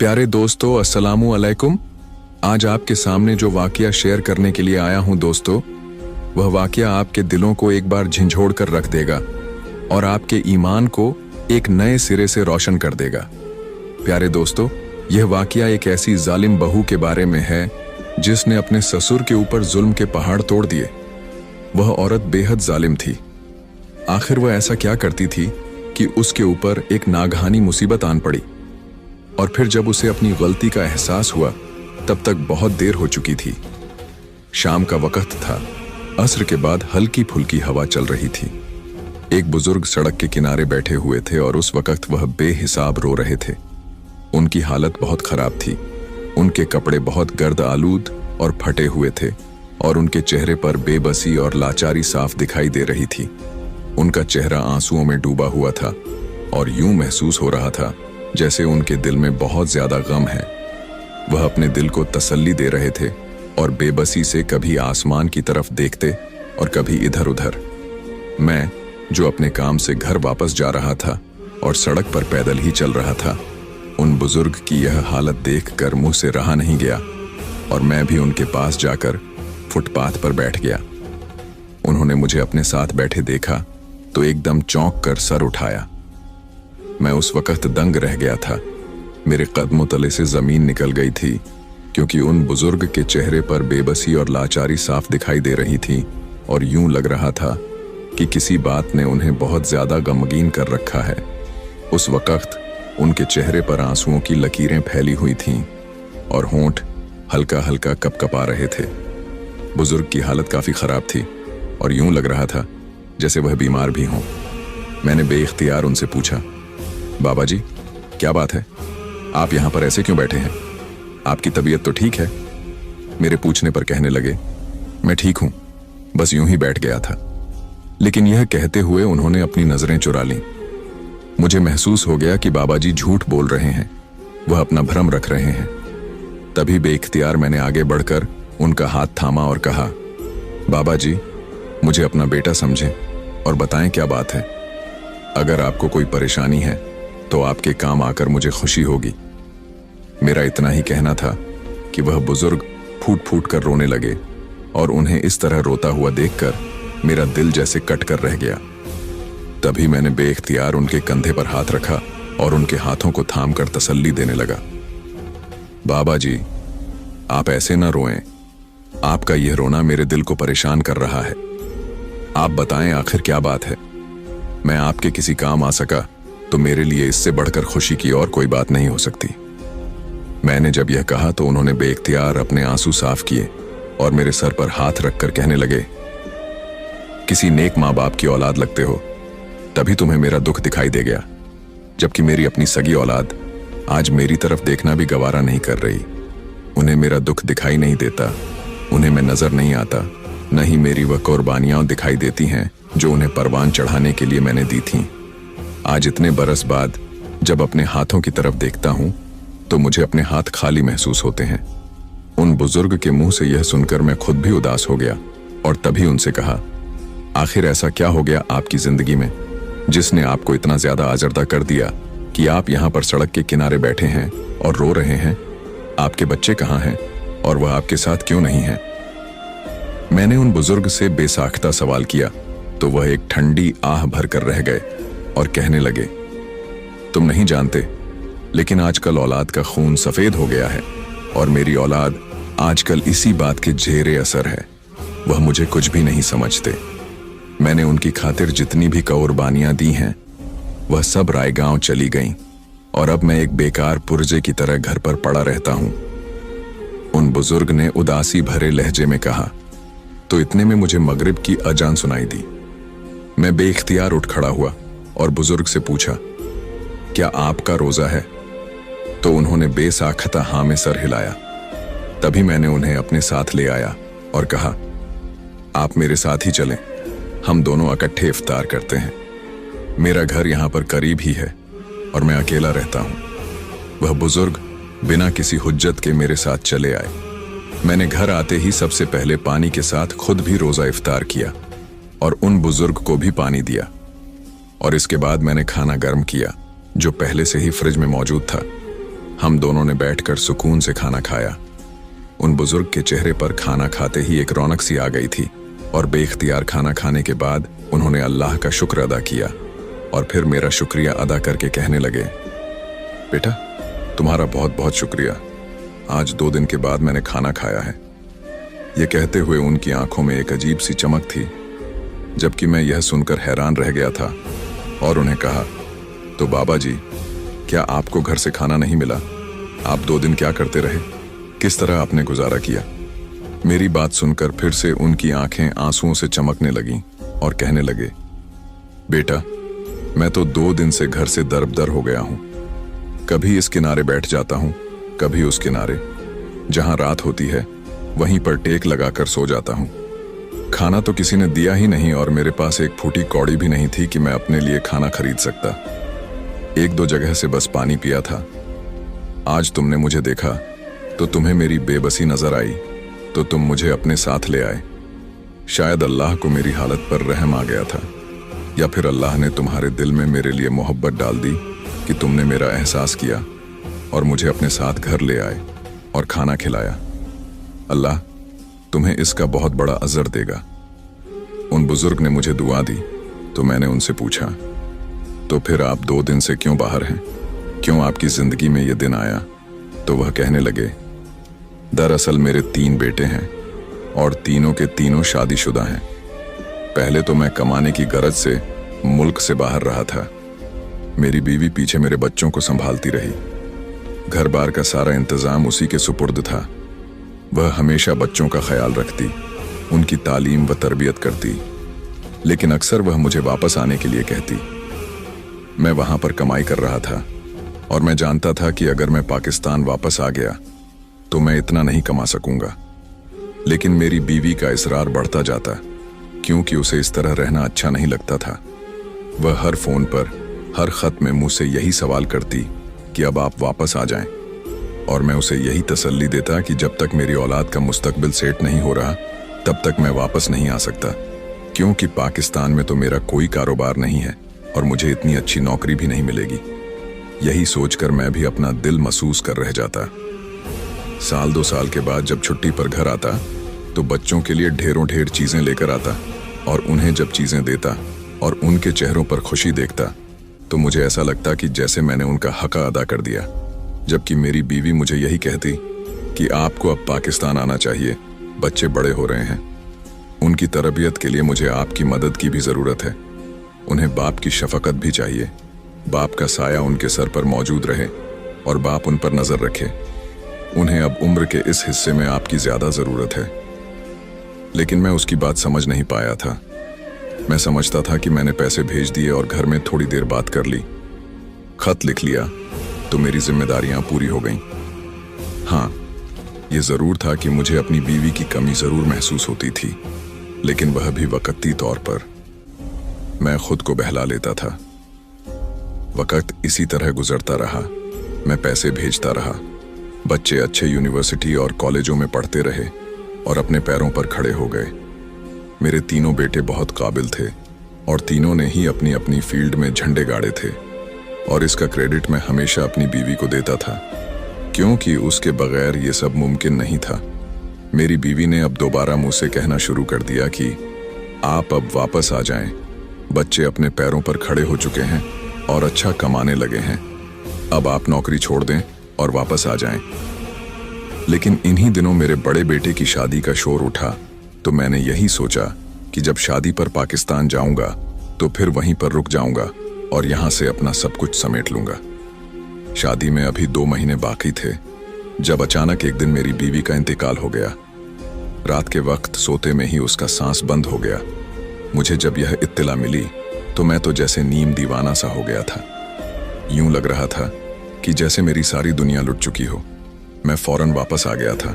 प्यारे दोस्तों, अस्सलामु अलैकुम। आज आपके सामने जो वाकया शेयर करने के लिए आया हूं दोस्तों, वह वाकया आपके दिलों को एक बार झंझोड़ कर रख देगा और आपके ईमान को एक नए सिरे से रोशन कर देगा। प्यारे दोस्तों, यह वाकया एक ऐसी जालिम बहू के बारे में है जिसने अपने ससुर के ऊपर जुल्म के पहाड़ तोड़ दिए। वह औरत बेहद जालिम थी। आखिर वह ऐसा क्या करती थी कि उसके ऊपर एक नागहानी मुसीबत आन पड़ी, और फिर जब उसे अपनी गलती का एहसास हुआ तब तक बहुत देर हो चुकी थी। शाम का वक्त था। असर के बाद हल्की फुल्की हवा चल रही थी। एक बुजुर्ग सड़क के किनारे बैठे हुए थे और उस वक्त वह बेहिसाब रो रहे थे। उनकी हालत बहुत खराब थी। उनके कपड़े बहुत गर्द आलूद और फटे हुए थे और उनके चेहरे पर बेबसी और लाचारी साफ दिखाई दे रही थी। उनका चेहरा आंसुओं में डूबा हुआ था और यूं महसूस हो रहा था जैसे उनके दिल में बहुत ज्यादा गम है। वह अपने दिल को तसल्ली दे रहे थे और बेबसी से कभी आसमान की तरफ देखते और कभी इधर उधर। मैं, जो अपने काम से घर वापस जा रहा था और सड़क पर पैदल ही चल रहा था, उन बुजुर्ग की यह हालत देखकर मुंह से रहा नहीं गया और मैं भी उनके पास जाकर फुटपाथ पर बैठ गया। उन्होंने मुझे अपने साथ बैठे देखा तो एकदम चौंक कर सर उठाया। मैं उस वक्त दंग रह गया था। मेरे कदमों तले से जमीन निकल गई थी, क्योंकि उन बुजुर्ग के चेहरे पर बेबसी और लाचारी साफ दिखाई दे रही थी और यूं लग रहा था कि किसी बात ने उन्हें बहुत ज्यादा गमगीन कर रखा है। उस वक्त उनके चेहरे पर आंसुओं की लकीरें फैली हुई थीं और होंठ हल्का हल्का कपकपा रहे थे। बुजुर्ग की हालत काफी खराब थी और यूं लग रहा था जैसे वह बीमार भी हों। मैंने बेइख्तियार उनसे पूछा, बाबा जी, क्या बात है? आप यहां पर ऐसे क्यों बैठे हैं? आपकी तबीयत तो ठीक है? मेरे पूछने पर कहने लगे, मैं ठीक हूं, बस यूं ही बैठ गया था। लेकिन यह कहते हुए उन्होंने अपनी नजरें चुरा लीं। मुझे महसूस हो गया कि बाबा जी झूठ बोल रहे हैं, वह अपना भ्रम रख रहे हैं। तभी बेइख्तियार मैंने आगे बढ़कर उनका हाथ थामा और कहा, बाबा जी, मुझे अपना बेटा समझें और बताएं क्या बात है। अगर आपको कोई परेशानी है तो आपके काम आकर मुझे खुशी होगी। मेरा इतना ही कहना था कि वह बुजुर्ग फूट फूट कर रोने लगे और उन्हें इस तरह रोता हुआ देखकर मेरा दिल जैसे कट कर रह गया। तभी मैंने बेइख्तियार उनके कंधे पर हाथ रखा और उनके हाथों को थाम कर तसल्ली देने लगा। बाबा जी, आप ऐसे ना रोएं। आपका यह रोना मेरे दिल को परेशान कर रहा है। आप बताएं आखिर क्या बात है। मैं आपके किसी काम आ सका तो मेरे लिए इससे बढ़कर खुशी की और कोई बात नहीं हो सकती। मैंने जब यह कहा तो उन्होंने बेइख्तियार अपने आंसू साफ किए और मेरे सर पर हाथ रखकर कहने लगे, किसी नेक माँ बाप की औलाद लगते हो, तभी तुम्हें मेरा दुख दिखाई दे गया, जबकि मेरी अपनी सगी औलाद आज मेरी तरफ देखना भी गवारा नहीं कर रही। उन्हें मेरा दुख दिखाई नहीं देता, उन्हें मैं नजर नहीं आता, न ही मेरी वह कुर्बानियां दिखाई देती हैं जो उन्हें परवान चढ़ाने के लिए मैंने दी थीं। आज इतने बरस बाद जब अपने हाथों की तरफ देखता हूं तो मुझे अपने हाथ खाली महसूस होते हैं। उन बुजुर्ग के मुंह से यह सुनकर मैं खुद भी उदास हो गया और तभी उनसे कहा, आखिर ऐसा क्या हो गया आपकी जिंदगी में जिसने आपको इतना ज्यादा आजर्दा कर दिया कि आप यहां पर सड़क के किनारे बैठे हैं और रो रहे हैं? आपके बच्चे कहां हैं और वह आपके साथ क्यों नहीं है? मैंने उन बुजुर्ग से बेसाख्ता सवाल किया तो वह एक ठंडी आह भरकर रह गए और कहने लगे, तुम नहीं जानते, लेकिन आजकल औलाद का खून सफेद हो गया है और मेरी औलाद आजकल इसी बात के जेरे असर है। वह मुझे कुछ भी नहीं समझते। मैंने उनकी खातिर जितनी भी कुर्बानियां दी हैं वह सब रायगांव चली गईं और अब मैं एक बेकार पुर्जे की तरह घर पर पड़ा रहता हूं। उन बुजुर्ग ने उदासी भरे लहजे में कहा तो इतने में मुझे मगरिब की अजान सुनाई दी। मैं बेइख्तियार उठ खड़ा हुआ और बुजुर्ग से पूछा, क्या आपका रोजा है? तो उन्होंने बेसाख्ता हाँ में सर हिलाया। तभी मैंने उन्हें अपने साथ ले आया और कहा, आप मेरे साथ ही चलें, हम दोनों इकट्ठे इफ्तार करते हैं। मेरा घर यहाँ पर करीब ही है और मैं अकेला रहता हूँ। वह बुजुर्ग बिना किसी हुज्जत के मेरे साथ चले आए। मैंने घर आते ही सबसे पहले पानी के साथ खुद भी रोजा इफ्तार किया और उन बुजुर्ग को भी पानी दिया और इसके बाद मैंने खाना गर्म किया जो पहले से ही फ्रिज में मौजूद था। हम दोनों ने बैठकर सुकून से खाना खाया। उन बुजुर्ग के चेहरे पर खाना खाते ही एक रौनक सी आ गई थी और बेख्तियार खाना खाने के बाद उन्होंने अल्लाह का शुक्र अदा किया और फिर मेरा शुक्रिया अदा करके कहने लगे, बेटा तुम्हारा बहुत बहुत शुक्रिया, आज 2 दिन के बाद मैंने खाना खाया है। ये कहते हुए उनकी आंखों में एक अजीब सी चमक थी, जबकि मैं यह सुनकर हैरान रह गया था और उन्हें कहा, तो बाबा जी क्या आपको घर से खाना नहीं मिला? आप 2 दिन क्या करते रहे? किस तरह आपने गुजारा किया? मेरी बात सुनकर फिर से उनकी आंखें आंसुओं से चमकने लगीं और कहने लगे, बेटा मैं तो 2 दिन से घर से दरबदर हो गया हूं। कभी इस किनारे बैठ जाता हूं, कभी उस किनारे। जहां रात होती है वहीं पर टेक लगाकर सो जाता हूं। खाना तो किसी ने दिया ही नहीं और मेरे पास एक फूटी कौड़ी भी नहीं थी कि मैं अपने लिए खाना खरीद सकता। 1-2 जगह से बस पानी पिया था। आज तुमने मुझे देखा तो तुम्हें मेरी बेबसी नजर आई तो तुम मुझे अपने साथ ले आए। शायद अल्लाह को मेरी हालत पर रहम आ गया था, या फिर अल्लाह ने तुम्हारे दिल में मेरे लिए मोहब्बत डाल दी कि तुमने मेरा एहसास किया और मुझे अपने साथ घर ले आए और खाना खिलाया। अल्लाह तुम्हें इसका बहुत बड़ा अजर देगा। उन बुजुर्ग ने मुझे दुआ दी तो मैंने उनसे पूछा, तो फिर आप 2 दिन से क्यों बाहर हैं? क्यों आपकी जिंदगी में ये दिन आया? तो वह कहने लगे, दरअसल मेरे 3 बेटे हैं और तीनों के तीनों शादीशुदा हैं। पहले तो मैं कमाने की गरज से मुल्क से बाहर रहा था। मेरी बीवी पीछे मेरे बच्चों को संभालती रही। घर बार का सारा इंतजाम उसी के सुपुर्द था। वह हमेशा बच्चों का ख्याल रखती, उनकी तालीम व तरबियत करती, लेकिन अक्सर वह मुझे वापस आने के लिए कहती। मैं वहां पर कमाई कर रहा था और मैं जानता था कि अगर मैं पाकिस्तान वापस आ गया तो मैं इतना नहीं कमा सकूंगा। लेकिन मेरी बीवी का इसरार बढ़ता जाता, क्योंकि उसे इस तरह रहना अच्छा नहीं लगता था। वह हर फोन पर, हर खत में मुझसे यही सवाल करती कि अब आप वापस आ जाएं, और मैं उसे यही तसल्ली देता कि जब तक मेरी औलाद का मुस्तकबिल सेट नहीं हो रहा तब तक मैं वापस नहीं आ सकता, क्योंकि पाकिस्तान में तो मेरा कोई कारोबार नहीं है और मुझे इतनी अच्छी नौकरी भी नहीं मिलेगी। यही सोचकर मैं भी अपना दिल महसूस कर रह जाता। 1-2 साल के बाद जब छुट्टी पर घर आता तो बच्चों के लिए ढेरों ढेर चीजें लेकर आता, और उन्हें जब चीजें देता और उनके चेहरों पर खुशी देखता तो मुझे ऐसा लगता कि जैसे मैंने उनका हक अदा कर दिया। जबकि मेरी बीवी मुझे यही कहती कि आपको अब पाकिस्तान आना चाहिए, बच्चे बड़े हो रहे हैं, उनकी तरबियत के लिए मुझे आपकी मदद की भी जरूरत है। उन्हें बाप की शफकत भी चाहिए, बाप का साया उनके सर पर मौजूद रहे और बाप उन पर नजर रखे। उन्हें अब उम्र के इस हिस्से में आपकी ज्यादा जरूरत है। लेकिन मैं उसकी बात समझ नहीं पाया था। मैं समझता था कि मैंने पैसे भेज दिए और घर में थोड़ी देर बात कर ली, खत लिख लिया तो मेरी जिम्मेदारियां पूरी हो गईं। हाँ, ये जरूर था कि मुझे अपनी बीवी की कमी जरूर महसूस होती थी, लेकिन वह भी वक्ती तौर पर। मैं खुद को बहला लेता था। वक्त इसी तरह गुजरता रहा। मैं पैसे भेजता रहा, बच्चे अच्छे यूनिवर्सिटी और कॉलेजों में पढ़ते रहे और अपने पैरों पर खड़े हो गए। मेरे तीनों बेटे बहुत काबिल थे और तीनों ने ही अपनी अपनी फील्ड में झंडे गाड़े थे, और इसका क्रेडिट मैं हमेशा अपनी बीवी को देता था, क्योंकि उसके बगैर ये सब मुमकिन नहीं था। मेरी बीवी ने अब दोबारा मुझसे कहना शुरू कर दिया कि आप अब वापस आ जाएं, बच्चे अपने पैरों पर खड़े हो चुके हैं और अच्छा कमाने लगे हैं, अब आप नौकरी छोड़ दें और वापस आ जाएं। लेकिन इन्हीं दिनों मेरे बड़े बेटे की शादी का शोर उठा, तो मैंने यही सोचा कि जब शादी पर पाकिस्तान जाऊंगा तो फिर वहीं पर रुक जाऊंगा और यहां से अपना सब कुछ समेट लूंगा। शादी में अभी 2 महीने बाकी थे जब अचानक एक दिन मेरी बीवी का इंतकाल हो गया। रात के वक्त सोते में ही उसका सांस बंद हो गया। मुझे जब यह इत्तला मिली तो मैं तो जैसे नीम दीवाना सा हो गया था। यूं लग रहा था कि जैसे मेरी सारी दुनिया लुट चुकी हो। मैं फौरन वापस आ गया था,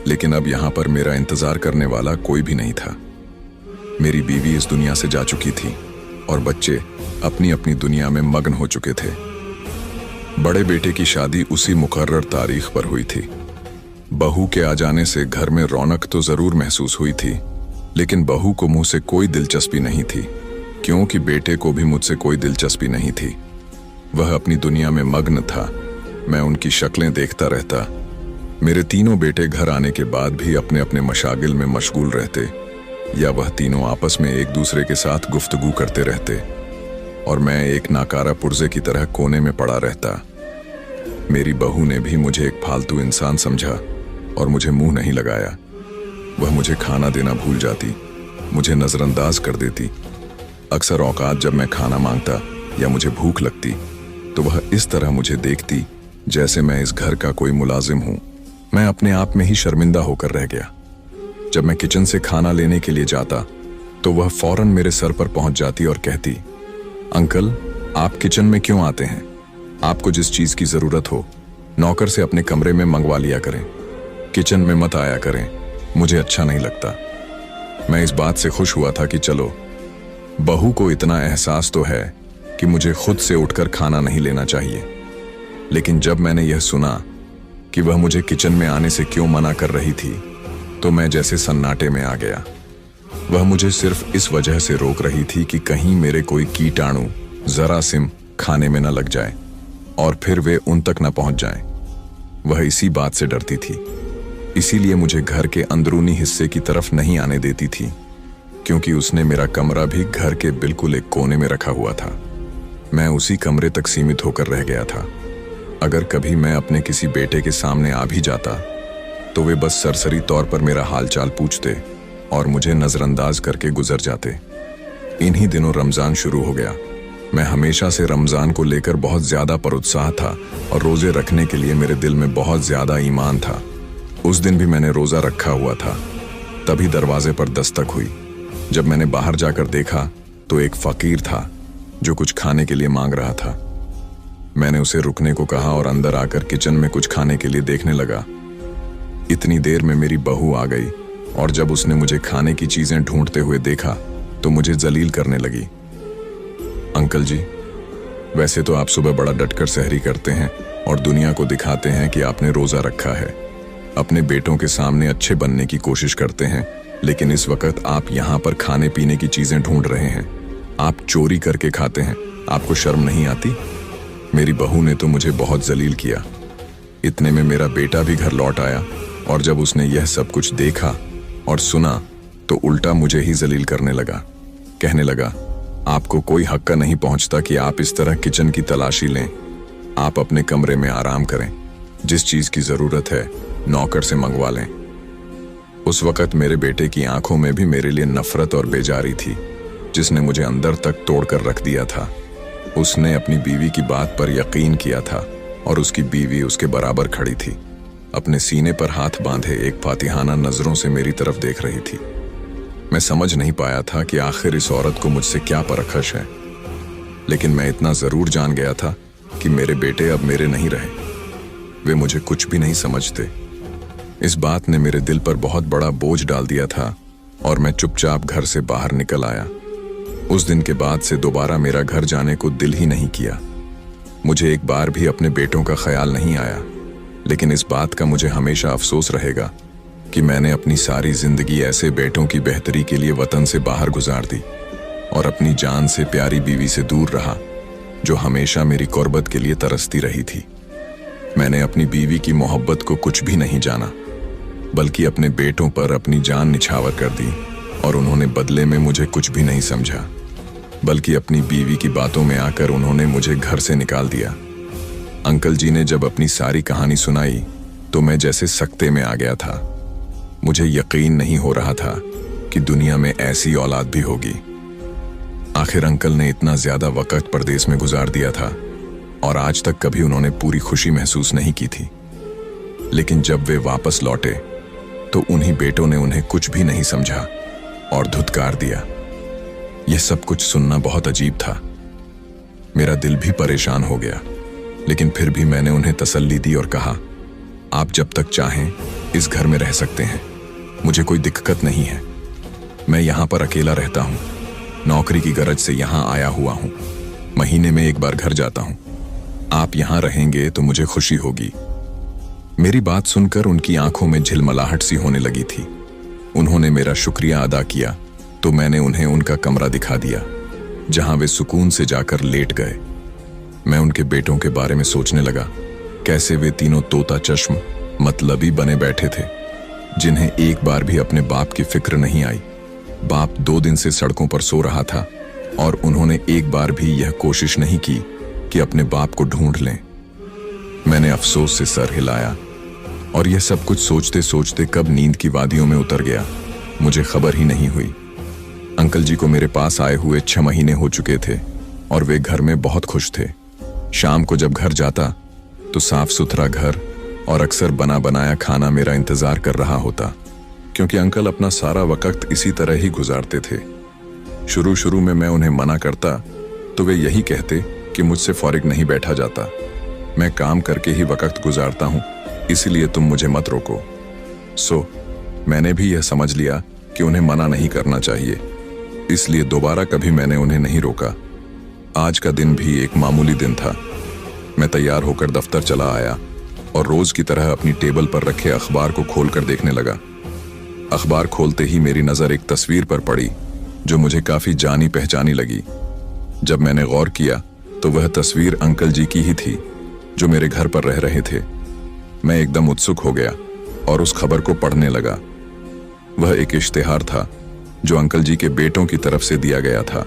लेकिन अब यहां पर मेरा इंतजार करने वाला कोई भी नहीं था। मेरी बीवी इस दुनिया से जा चुकी थी और बच्चे अपनी अपनी दुनिया में मग्न हो चुके थे। बड़े बेटे की शादी उसी मुकर्रर तारीख पर हुई थी। बहू के आ जाने से घर में रौनक तो जरूर महसूस हुई थी, लेकिन बहू को मुझ से कोई दिलचस्पी नहीं थी, क्योंकि बेटे को भी मुझसे कोई दिलचस्पी नहीं थी। वह अपनी दुनिया में मग्न था मैं उनकी शक्लें देखता रहता। मेरे तीनों बेटे घर आने के बाद भी अपने अपने मशागिल में मशगूल रहते, या वह तीनों आपस में एक दूसरे के साथ गुफ्तगू करते रहते और मैं एक नाकारा पुर्जे की तरह कोने में पड़ा रहता। मेरी बहू ने भी मुझे एक फालतू इंसान समझा और मुझे मुंह नहीं लगाया। वह मुझे खाना देना भूल जाती, मुझे नज़रअंदाज कर देती। अक्सर औकात जब मैं खाना मांगता या मुझे भूख लगती तो वह इस तरह मुझे देखती जैसे मैं इस घर का कोई मुलाजिम हूं। मैं अपने आप में ही शर्मिंदा होकर रह गया। जब मैं किचन से खाना लेने के लिए जाता तो वह फौरन मेरे सर पर पहुंच जाती और कहती, अंकल आप किचन में क्यों आते हैं? आपको जिस चीज की जरूरत हो नौकर से अपने कमरे में मंगवा लिया करें, किचन में मत आया करें, मुझे अच्छा नहीं लगता। मैं इस बात से खुश हुआ था कि चलो बहू को इतना एहसास तो है कि मुझे खुद से उठकर खाना नहीं लेना चाहिए। लेकिन जब मैंने यह सुना कि वह मुझे किचन में आने से क्यों मना कर रही थी तो मैं जैसे सन्नाटे में आ गया। वह मुझे सिर्फ इस वजह से रोक रही थी कि कहीं मेरे कोई कीटाणु जरासिम खाने में न लग जाए और फिर वे उन तक न पहुंच जाएं। वह इसी बात से डरती थी, इसीलिए मुझे घर के अंदरूनी हिस्से की तरफ नहीं आने देती थी, क्योंकि उसने मेरा कमरा भी घर के बिल्कुल एक कोने में रखा हुआ था। मैं उसी कमरे तक सीमित होकर रह गया था। अगर कभी मैं अपने किसी बेटे के सामने आ भी जाता तो वे बस सरसरी तौर पर मेरा हालचाल पूछते और मुझे नजरअंदाज करके गुजर जाते। इन्हीं दिनों रमजान शुरू हो गया। मैं हमेशा से रमजान को लेकर बहुत ज्यादा परुत्साह था और रोजे रखने के लिए मेरे दिल में बहुत ज्यादा ईमान था। उस दिन भी मैंने रोजा रखा हुआ था। तभी दरवाजे पर दस्तक हुई। जब मैंने बाहर जाकर देखा तो एक फकीर था जो कुछ खाने के लिए मांग रहा था। मैंने उसे रुकने को कहा और अंदर आकर किचन में कुछ खाने के लिए देखने लगा। इतनी देर में मेरी बहू आ गई और जब उसने मुझे खाने की चीजें ढूंढते हुए देखा तो मुझे जलील करने लगी। अंकल जी, वैसे तो आप सुबह बड़ा डटकर सहरी करते हैं और दुनिया को दिखाते हैं कि आपने रोजा रखा है, अपने बेटों के सामने अच्छे बनने की कोशिश करते हैं, लेकिन इस वक्त आप यहाँ पर खाने पीने की चीजें ढूंढ रहे हैं। आप चोरी करके खाते हैं, आपको शर्म नहीं आती? मेरी बहू ने तो मुझे बहुत जलील किया। इतने में मेरा बेटा भी घर लौट आया और जब उसने यह सब कुछ देखा और सुना तो उल्टा मुझे ही जलील करने लगा। कहने लगा, आपको कोई हक का नहीं पहुंचता कि आप इस तरह किचन की तलाशी लें। आप अपने कमरे में आराम करें, जिस चीज की जरूरत है नौकर से मंगवा लें। उस वक्त मेरे बेटे की आंखों में भी मेरे लिए नफरत और बेजारी थी, जिसने मुझे अंदर तक तोड़कर रख दिया था। उसने अपनी बीवी की बात पर यकीन किया था और उसकी बीवी उसके बराबर खड़ी थी, अपने सीने पर हाथ बांधे एक फातिहाना नजरों से मेरी तरफ देख रही थी। मैं समझ नहीं पाया था कि आखिर इस औरत को मुझसे क्या परखश है, लेकिन मैं इतना जरूर जान गया था कि मेरे बेटे अब मेरे नहीं रहे। वे मुझे कुछ भी नहीं समझते। इस बात ने मेरे दिल पर बहुत बड़ा बोझ डाल दिया था और मैं चुपचाप घर से बाहर निकल आया। उस दिन के बाद से दोबारा मेरा घर जाने को दिल ही नहीं किया। मुझे एक बार भी अपने बेटों का ख्याल नहीं आया, लेकिन इस बात का मुझे हमेशा अफसोस रहेगा कि मैंने अपनी सारी जिंदगी ऐसे बेटों की बेहतरी के लिए वतन से बाहर गुजार दी और अपनी जान से प्यारी बीवी से दूर रहा, जो हमेशा मेरी कुर्बत के लिए तरसती रही थी। मैंने अपनी बीवी की मोहब्बत को कुछ भी नहीं जाना, बल्कि अपने बेटों पर अपनी जान निछावर कर दी और उन्होंने बदले में मुझे कुछ भी नहीं समझा, बल्कि अपनी बीवी की बातों में आकर उन्होंने मुझे घर से निकाल दिया। अंकल जी ने जब अपनी सारी कहानी सुनाई तो मैं जैसे सकते में आ गया था। मुझे यकीन नहीं हो रहा था कि दुनिया में ऐसी औलाद भी होगी। आखिर अंकल ने इतना ज्यादा वक्त परदेश में गुजार दिया था और आज तक कभी उन्होंने पूरी खुशी महसूस नहीं की थी। लेकिन जब वे वापस लौटे तो उन्हीं बेटों ने उन्हें कुछ भी नहीं समझा और धुतकार दिया। यह सब कुछ सुनना बहुत अजीब था। मेरा दिल भी परेशान हो गया, लेकिन फिर भी मैंने उन्हें तसल्ली दी और कहा, आप जब तक चाहें इस घर में रह सकते हैं, मुझे कोई दिक्कत नहीं है। मैं यहाँ पर अकेला रहता हूँ, नौकरी की गरज से यहाँ आया हुआ हूँ, महीने में एक बार घर जाता हूँ। आप यहाँ रहेंगे तो मुझे खुशी होगी। मेरी बात सुनकर उनकी आंखों में झिलमिलाहट सी होने लगी थी। उन्होंने मेरा शुक्रिया अदा किया तो मैंने उन्हें उनका कमरा दिखा दिया, जहां वे सुकून से जाकर लेट गए। मैं उनके बेटों के बारे में सोचने लगा। कैसे वे तीनों तोता चश्म मतलबी बने बैठे थे, जिन्हें एक बार भी अपने बाप की फिक्र नहीं आई। बाप 2 दिन से सड़कों पर सो रहा था और उन्होंने एक बार भी यह कोशिश नहीं की कि अपने बाप को ढूंढ लें। मैंने अफसोस से सर हिलाया और यह सब कुछ सोचते सोचते कब नींद की वादियों में उतर गया, मुझे खबर ही नहीं हुई। अंकल जी को मेरे पास आए हुए 6 महीने हो चुके थे और वे घर में बहुत खुश थे। शाम को जब घर जाता तो साफ सुथरा घर और अक्सर बना बनाया खाना मेरा इंतजार कर रहा होता, क्योंकि अंकल अपना सारा वक्त इसी तरह ही गुजारते थे। शुरू शुरू में मैं उन्हें मना करता तो वे यही कहते कि मुझसे फौरिग नहीं बैठा जाता, मैं काम करके ही वक्त गुजारता हूं, इसलिए तुम मुझे मत रोको। मैंने भी यह समझ लिया कि उन्हें मना नहीं करना चाहिए, इसलिए दोबारा कभी मैंने उन्हें नहीं रोका। आज का दिन भी एक मामूली दिन था। मैं तैयार होकर दफ्तर चला आया और रोज की तरह अपनी टेबल पर रखे अखबार को खोलकर देखने लगा। अखबार खोलते ही मेरी नजर एक तस्वीर पर पड़ी जो मुझे काफी जानी पहचानी लगी। जब मैंने गौर किया तो वह तस्वीर अंकल जी की ही थी जो मेरे घर पर रह रहे थे। मैं एकदम उत्सुक हो गया और उस खबर को पढ़ने लगा। वह एक इश्तिहार था जो अंकल जी के बेटों की तरफ से दिया गया था।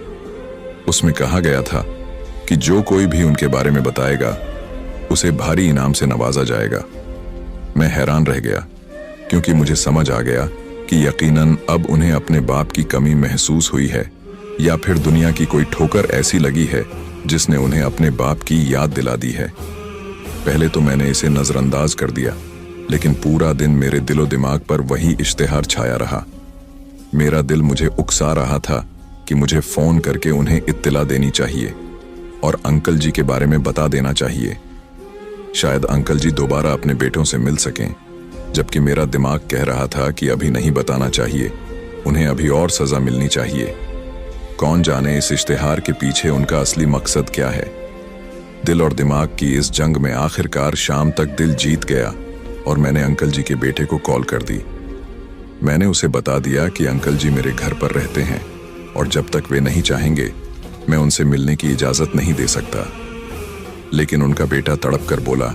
उसमें कहा गया था कि जो कोई भी उनके बारे में बताएगा उसे भारी इनाम से नवाजा जाएगा। मैं हैरान रह गया, क्योंकि मुझे समझ आ गया कि यकीनन अब उन्हें अपने बाप की कमी महसूस हुई है, या फिर दुनिया की कोई ठोकर ऐसी लगी है जिसने उन्हें अपने बाप की याद दिला दी है। पहले तो मैंने इसे नजरअंदाज कर दिया, लेकिन पूरा दिन मेरे दिलो दिमाग पर वही इश्तिहार छाया रहा। मेरा दिल मुझे उकसा रहा था कि मुझे फोन करके उन्हें इत्तला देनी चाहिए और अंकल जी के बारे में बता देना चाहिए। शायद अंकल जी दोबारा अपने बेटों से मिल सकें, जबकि मेरा दिमाग कह रहा था कि अभी नहीं बताना चाहिए, उन्हें अभी और सजा मिलनी चाहिए। कौन जाने इस इश्तिहार के पीछे उनका असली मकसद क्या है। दिल और दिमाग की इस जंग में आखिरकार शाम तक दिल जीत गया और मैंने अंकल जी के बेटे को कॉल कर दी। मैंने उसे बता दिया कि अंकल जी मेरे घर पर रहते हैं और जब तक वे नहीं चाहेंगे मैं उनसे मिलने की इजाजत नहीं दे सकता। लेकिन उनका बेटा तड़प कर बोला,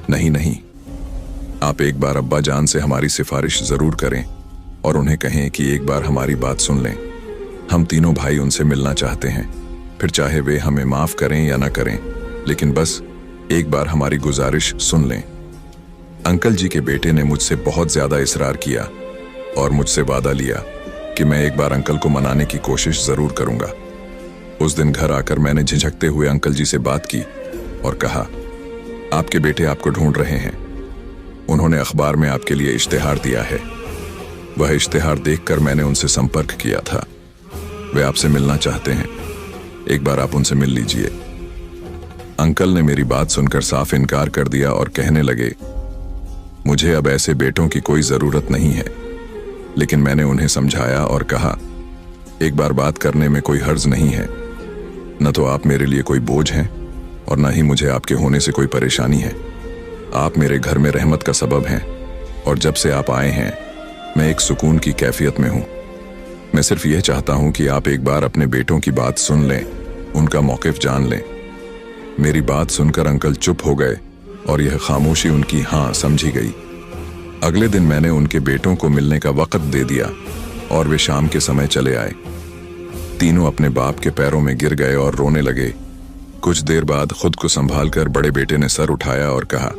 नहीं नहीं, आप एक बार अब्बा जान से हमारी सिफारिश जरूर करें और उन्हें कहें कि एक बार हमारी बात सुन लें। हम तीनों भाई उनसे मिलना चाहते हैं, फिर चाहे वे हमें माफ करें या ना करें, लेकिन बस एक बार हमारी गुजारिश सुन लें। अंकल जी के बेटे ने मुझसे बहुत ज्यादा इसरार किया और मुझसे वादा लिया कि मैं एक बार अंकल को मनाने की कोशिश जरूर करूंगा। उस दिन घर आकर मैंने झिझकते हुए अंकल जी से बात की और कहा, आपके बेटे आपको ढूंढ रहे हैं। उन्होंने अखबार में आपके लिए इश्तिहार दिया है। वह इश्तिहार देखकर मैंने उनसे संपर्क किया था। वे आपसे मिलना चाहते हैं, एक बार आप उनसे मिल लीजिए। अंकल ने मेरी बात सुनकर साफ इनकार कर दिया और कहने लगे, मुझे अब ऐसे बेटों की कोई जरूरत नहीं है। लेकिन मैंने उन्हें समझाया और कहा, एक बार बात करने में कोई हर्ज नहीं है। न तो आप मेरे लिए कोई बोझ हैं और न ही मुझे आपके होने से कोई परेशानी है। आप मेरे घर में रहमत का सबब हैं और जब से आप आए हैं मैं एक सुकून की कैफियत में हूं। मैं सिर्फ यह चाहता हूं कि आप एक बार अपने बेटों की बात सुन लें, उनका मौकिफ जान लें। मेरी बात सुनकर अंकल चुप हो गए और यह खामोशी उनकी हाँ समझी गई। अगले दिन मैंने उनके बेटों को मिलने का वक्त दे दिया और वे शाम के समय चले आए। तीनों अपने बाप के पैरों में गिर गए और रोने लगे। कुछ देर बाद खुद को संभालकर बड़े बेटे ने सर उठाया और कहा,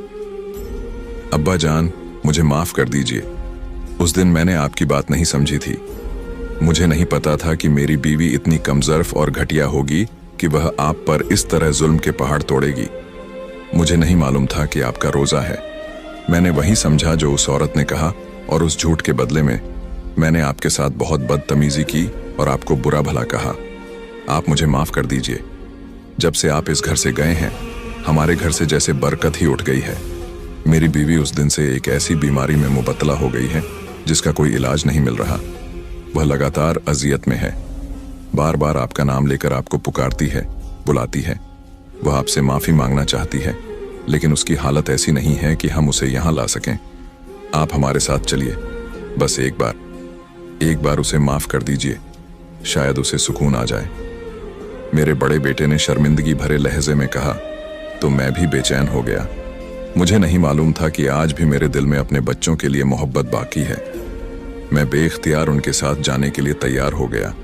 अब्बा जान, मुझे माफ कर दीजिए। उस दिन मैंने आपकी बात नहीं समझी थी। मुझे नहीं पता था कि मेरी बीवी इतनी कमजोर और घटिया होगी कि वह आप पर इस तरह जुल्म के पहाड़ तोड़ेगी। मुझे नहीं मालूम था कि आपका रोजा है। मैंने वही समझा जो उस औरत ने कहा और उस झूठ के बदले में मैंने आपके साथ बहुत बदतमीजी की और आपको बुरा भला कहा। आप मुझे माफ कर दीजिए। जब से आप इस घर से गए हैं हमारे घर से जैसे बरकत ही उठ गई है। मेरी बीवी उस दिन से एक ऐसी बीमारी में मुबतला हो गई है जिसका कोई इलाज नहीं मिल रहा। वह लगातार अजियत में है, बार बार आपका नाम लेकर आपको पुकारती है, बुलाती है। वह आपसे माफी मांगना चाहती है, लेकिन उसकी हालत ऐसी नहीं है कि हम उसे यहाँ ला सकें। आप हमारे साथ चलिए, बस एक बार उसे माफ कर दीजिए, शायद उसे सुकून आ जाए। मेरे बड़े बेटे ने शर्मिंदगी भरे लहजे में कहा तो मैं भी बेचैन हो गया। मुझे नहीं मालूम था कि आज भी मेरे दिल में अपने बच्चों के लिए मोहब्बत बाकी है। मैं बेइख्तियार उनके साथ जाने के लिए तैयार हो गया,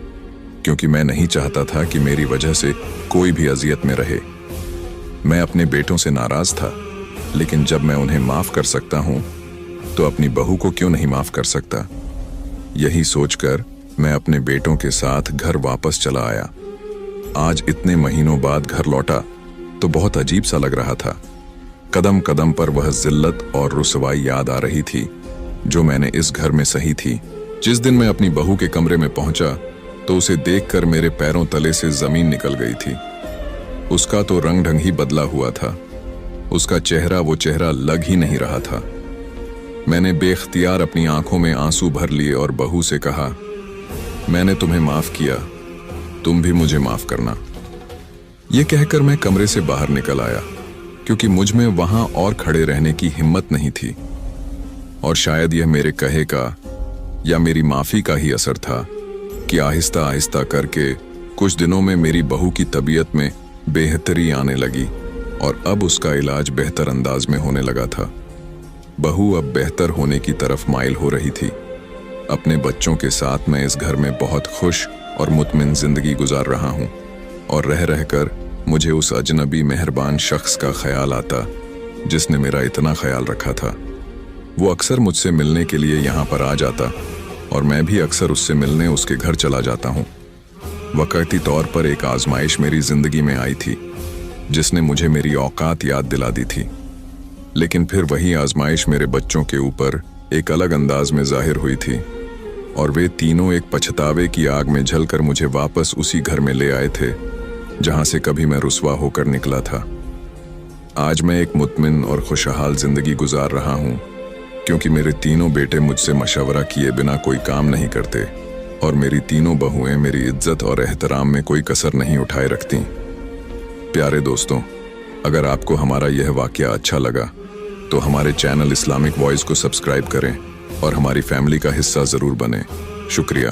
क्योंकि मैं नहीं चाहता था कि मेरी वजह से कोई भी अजियत में रहे। मैं अपने बेटों से नाराज था, लेकिन जब मैं उन्हें माफ कर सकता हूं तो अपनी बहू को क्यों नहीं माफ कर सकता। यही सोचकर मैं अपने बेटों के साथ घर वापस चला आया। आज इतने महीनों बाद घर लौटा तो बहुत अजीब सा लग रहा था। कदम कदम पर वह जिल्लत और रुसवाई याद आ रही थी जो मैंने इस घर में सही थी। जिस दिन मैं अपनी बहू के कमरे में पहुंचा तो उसे देखकर मेरे पैरों तले से जमीन निकल गई थी। उसका तो रंग ढंग ही बदला हुआ था। उसका चेहरा वो चेहरा लग ही नहीं रहा था। मैंने बेख्तियार अपनी आंखों में आंसू भर लिए और बहू से कहा, मैंने तुम्हें माफ किया, तुम भी मुझे माफ करना। यह कहकर मैं कमरे से बाहर निकल आया, क्योंकि मुझ में वहां और खड़े रहने की हिम्मत नहीं थी। और शायद यह मेरे कहे का या मेरी माफी का ही असर था कि आहिस्ता आहिस्ता करके कुछ दिनों में मेरी बहू की तबीयत में बेहतरी आने लगी और अब उसका इलाज बेहतर अंदाज में होने लगा था। बहू अब बेहतर होने की तरफ माइल हो रही थी। अपने बच्चों के साथ मैं इस घर में बहुत खुश और मुतमिन जिंदगी गुजार रहा हूँ, और रह रहकर मुझे उस अजनबी मेहरबान शख्स का ख्याल आता जिसने मेरा इतना ख्याल रखा था। वो अक्सर मुझसे मिलने के लिए यहाँ पर आ जाता और मैं भी अक्सर उससे मिलने उसके घर चला जाता हूँ। वक़्ती तौर पर एक आजमाइश मेरी जिंदगी में आई थी जिसने मुझे मेरी औकात याद दिला दी थी, लेकिन फिर वही आजमाइश मेरे बच्चों के ऊपर एक अलग अंदाज में जाहिर हुई थी और वे तीनों एक पछतावे की आग में जलकर मुझे वापस उसी घर में ले आए थे जहां से कभी मैं रुस्वा होकर निकला था। आज मैं एक मुतमिन और खुशहाल जिंदगी गुजार रहा हूं, क्योंकि मेरे तीनों बेटे मुझसे मशवरा किए बिना कोई काम नहीं करते और मेरी तीनों बहुएं मेरी इज्जत और एहतराम में कोई कसर नहीं उठाए रखती। प्यारे दोस्तों, अगर आपको हमारा यह वाकया अच्छा लगा तो हमारे चैनल इस्लामिक वॉइस को सब्सक्राइब करें और हमारी फैमिली का हिस्सा ज़रूर बने। शुक्रिया।